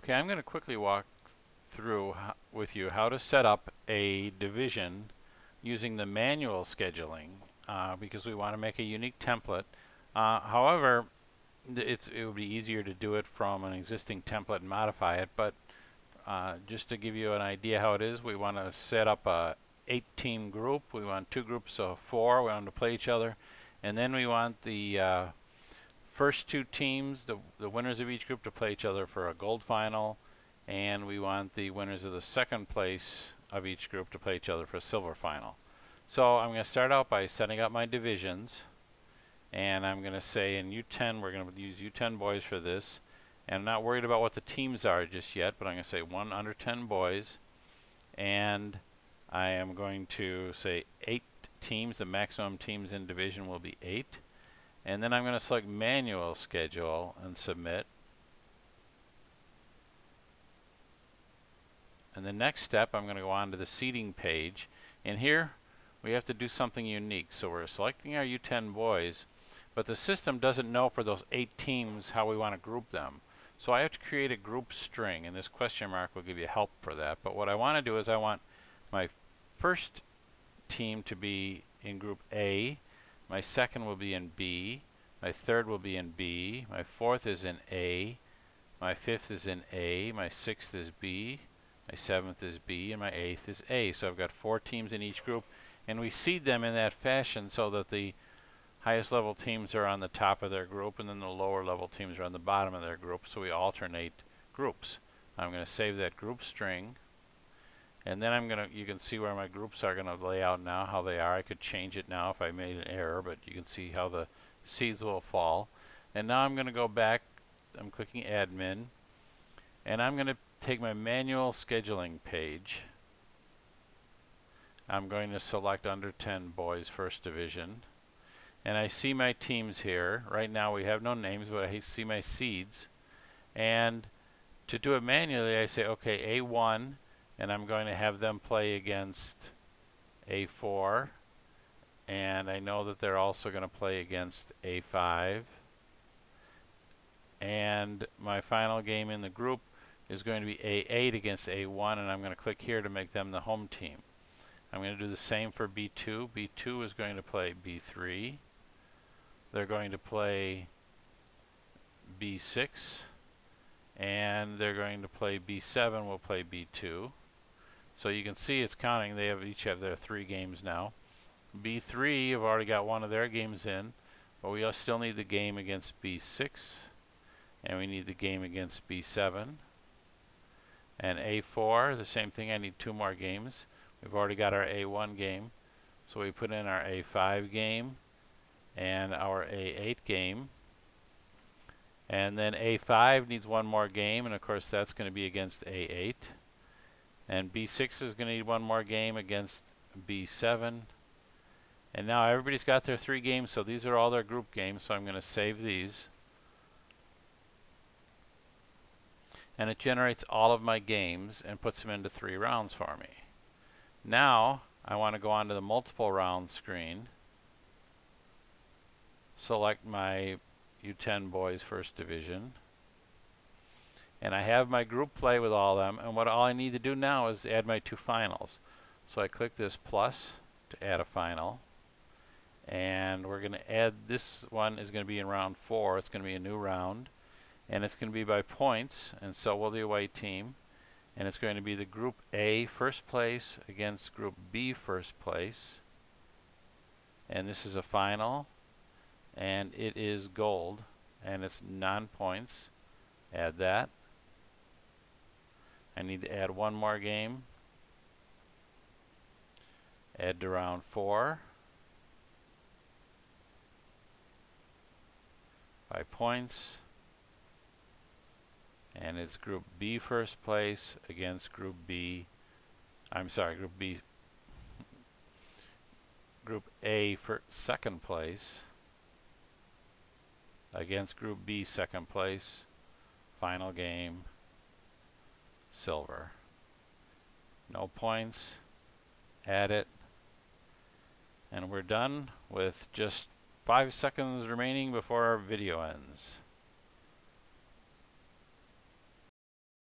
Okay, I'm going to quickly walk through with you how to set up a division using the manual scheduling because we want to make a unique template. However, it would be easier to do it from an existing template and modify it, but just to give you an idea how it is, we want to set up a 8-team group. We want 2 groups of 4. We want them to play each other, and then we want the first 2 teams, the winners of each group, to play each other for a gold final, and we want the winners of the second place of each group to play each other for a silver final. So I'm going to start out by setting up my divisions, and I'm going to say in U10 we're going to use U10 boys for this, and I'm not worried about what the teams are just yet, but I'm going to say 1 under 10 boys, and I am going to say 8 teams. The maximum teams in division will be 8. And then I'm going to select manual schedule and submit. And the next step, I'm going to go on to the seating page, and here we have to do something unique. So we're selecting our U10 boys, but the system doesn't know for those 8 teams how we want to group them. So I have to create a group string, and this question mark will give you help for that. But what I want to do is I want my first team to be in group A, my second will be in B, my third will be in B, my fourth is in A, my fifth is in A, my sixth is B, my seventh is B, and my eighth is A. So I've got 4 teams in each group, and we seed them in that fashion so that the highest level teams are on the top of their group and then the lower level teams are on the bottom of their group, so we alternate groups. I'm going to save that group string, and then you can see where my groups are going to lay out now, how they are. I could change it now if I made an error, but you can see how the seeds will fall. And now I'm going to go back, I'm clicking admin, and I'm going to take my manual scheduling page. I'm going to select under 10 boys first division, and I see my teams here. Right now we have no names, but I see my seeds, and to do it manually I say okay, A1, and I'm going to have them play against A4, and I know that they're also going to play against A5, and my final game in the group is going to be A8 against A1, and I'm going to click here to make them the home team. I'm going to do the same for B2. B2 is going to play B3. They're going to play B6, and they're going to play B7 will play B2. So you can see it's counting. They each have their 3 games now. B3 have already got one of their games in, but we still need the game against B6, and we need the game against B7. And A4, the same thing, I need 2 more games. We've already got our A1 game, so we put in our A5 game and our A8 game. And then A5 needs 1 more game, and of course that's going to be against A8. And B6 is going to need 1 more game against B7. And now everybody's got their 3 games, so these are all their group games, so I'm going to save these. And it generates all of my games and puts them into 3 rounds for me. Now I want to go on to the multiple round screen, select my U10 boys first division, and I have my group play with all of them, and all I need to do now is add my 2 finals. So I click this plus to add a final, and we're going to add, this one is going to be in round 4. It's going to be a new round, and it's going to be by points, and so will the away team, and it's going to be the group A first place against group B first place, and this is a final, and it is gold, and it's non-points. Add that. I need to add 1 more game. Add to round 4 by points, and it's group B first place against group B, group A for second place against group B second place. Final game, silver. No points. Add it, and we're done with just 5 seconds remaining before our video ends.